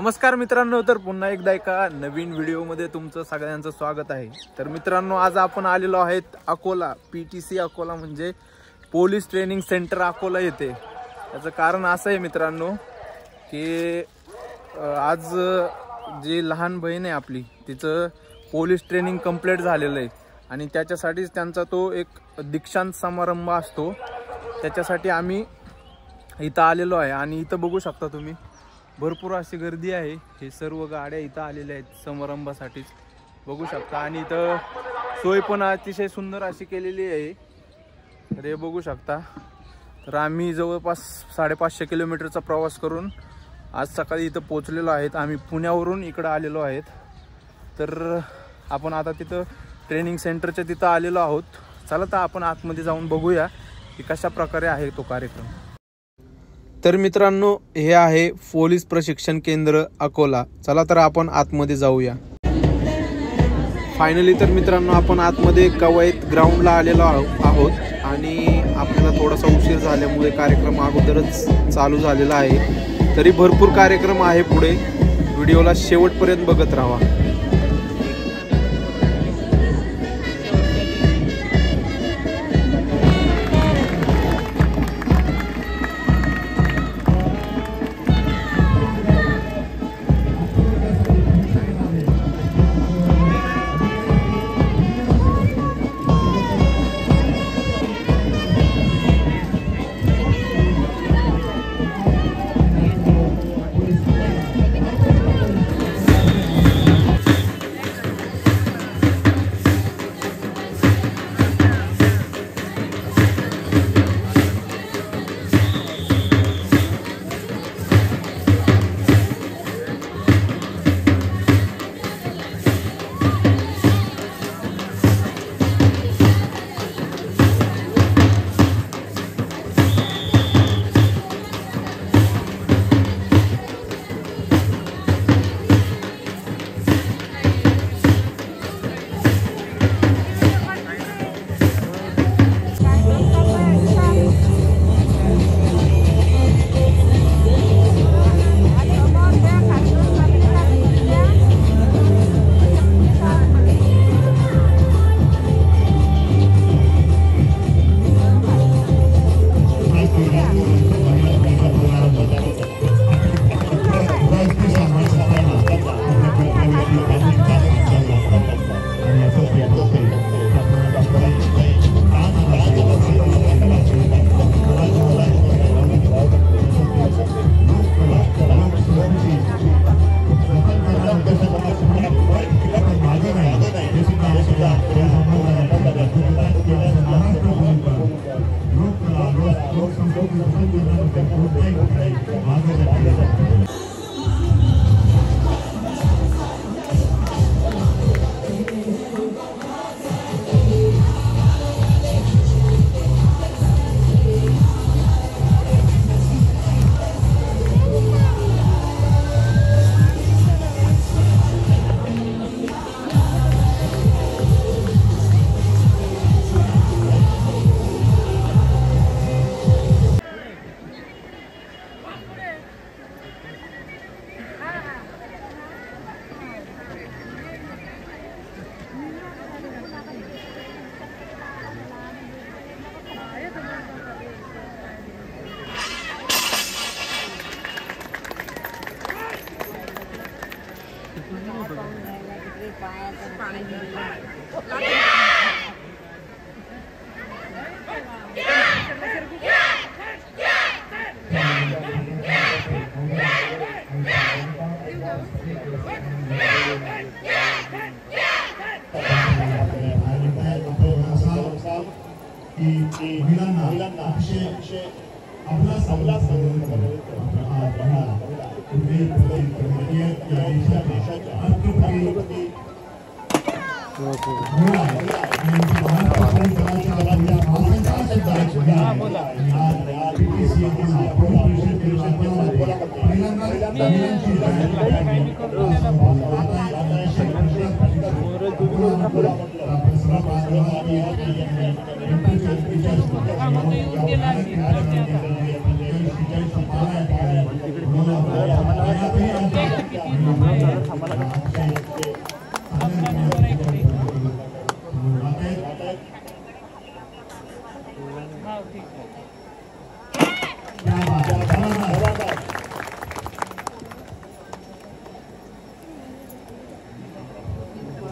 नमस्कार मित्रांनो, तर पुन्हा एकदा एका नवीन व्हिडिओमध्ये तुमचं सगळ्यांचं स्वागत आहे। तर मित्रांनो, आज आपण आलेलो आहेत अकोला, PTC अकोला म्हणजे पोलीस ट्रेनिंग सेंटर अकोला येथे। याचं कारण असं आहे मित्रांनो की आज जी लहान बहीण आहे आपली, तिचं पोलीस ट्रेनिंग कंप्लीट झालेलं आहे आणि त्याच्यासाठीच त्यांचा तो एक दीक्षांत समारंभ असतो। त्याच्यासाठी आम्ही इथं आलेलो आहे आणि इथं बघू शकता तुम्ही भरपूर अशी गर्दी आहे। हे सर्व गाड्या इथं आलेल्या आहेत समारंभासाठीच, बघू शकता। आणि इथं सोय पण अतिशय सुंदर अशी केलेली आहे। तर हे बघू शकता। तर आम्ही जवळपास 550 किलोमीटरचा प्रवास करून आज सकाळी इथं पोहोचलेलो आहेत। आम्ही पुण्यावरून इकडं आलेलो आहेत। तर आपण आता तिथं ट्रेनिंग सेंटरच्या तिथं आलेलो आहोत। चला तर आपण आतमध्ये जाऊन बघूया की कशा प्रकारे आहे तो कार्यक्रम। तर मित्रांनो, हे आहे पोलीस प्रशिक्षण केंद्र अकोला। चला तर आपण आतमध्ये जाऊया। फायनली तर मित्रांनो, आपण आतमध्ये कवायत ग्राउंडला आलेलो आहोत आणि आपल्याला थोडासा उशीर झाल्यामुळे कार्यक्रम अगोदरच चालू झालेला आहे। तरी भरपूर कार्यक्रम आहे पुढे, व्हिडिओला शेवटपर्यंत बघत राहा।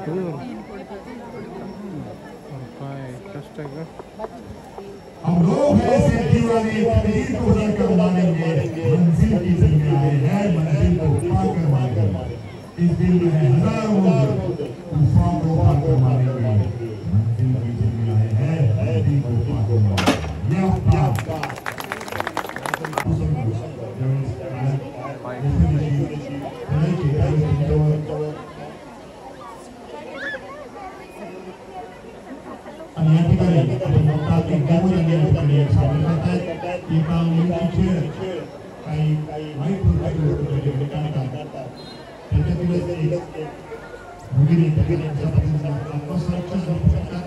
हम लोग ऐसे दीवाने तकदीर को कर मानेंगे, मंजिल की दिल में आए हैं, मंजिल को पाकर मानेंगे। इस दिल में है हजारों तूफान को पाकर मानेंगे, मंजिल की दिल में आए हैं, मंजिल को पाकर मानेंगे। आणि या ठिकाणी आपण बघता की गावोरी या ठिकाणी सामील होतात की काम खेळ काही वाईट प्रकारचे लोक करतात त्याच्यातीलच एक भगिनी भगिनींचा आत्मसंरक्षण करतात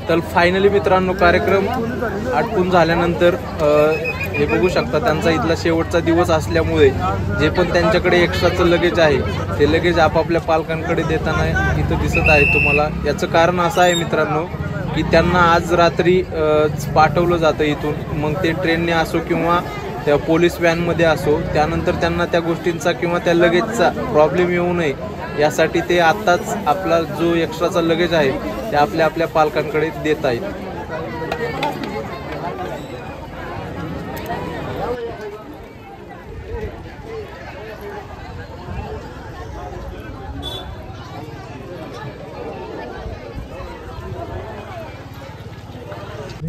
तर फायनली मित्रांनो कार्यक्रम आटपून झाल्यानंतर हे बघू शकता त्यांचा इथला शेवटचा दिवस असल्यामुळे जे पण त्यांच्याकडे एक्स्ट्राचं लगेज आहे ते लगेज आपापल्या पालकांकडे देताना इथं दिसत आहे तुम्हाला। याचं कारण असं आहे मित्रांनो की त्यांना आज रात्री पाठवलं जातं इथून, मग ते ट्रेनने असो किंवा त्या पोलीस व्हॅनमध्ये असो, त्यानंतर त्यांना त्या गोष्टींचा किंवा त्या लगेजचा प्रॉब्लेम येऊ नये यासाठी ते आत्ताच आपला जो एक्स्ट्राचा लगेज आहे ते आपल्या पालकांकडे देत आहेत।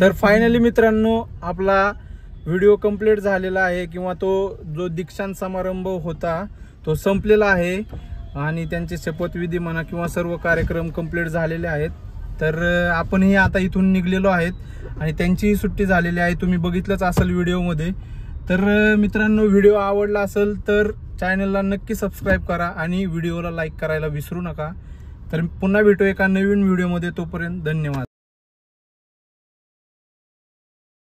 तर फायनली मित्रांनो आपला व्हिडिओ कंप्लीट झालेला आहे किंवा तो जो दीक्षांत समारंभ होता तो संपलेला आहे आणि त्यांचे शपथविधी म्हणा किंवा सर्व कार्यक्रम कंप्लीट झालेले आहेत। तर आपणही आता इथून निघलेलो आहेत आणि त्यांचीही सुट्टी झालेली आहे, तुम्ही बघितलंच असेल व्हिडिओमध्ये। तर मित्रांनो व्हिडिओ आवडला असेल तर चॅनलला नक्की सबस्क्राईब करा आणि व्हिडिओला लाईक करायला विसरू नका। तर पुन्हा भेटू एका नवीन व्हिडिओमध्ये, तोपर्यंत धन्यवाद।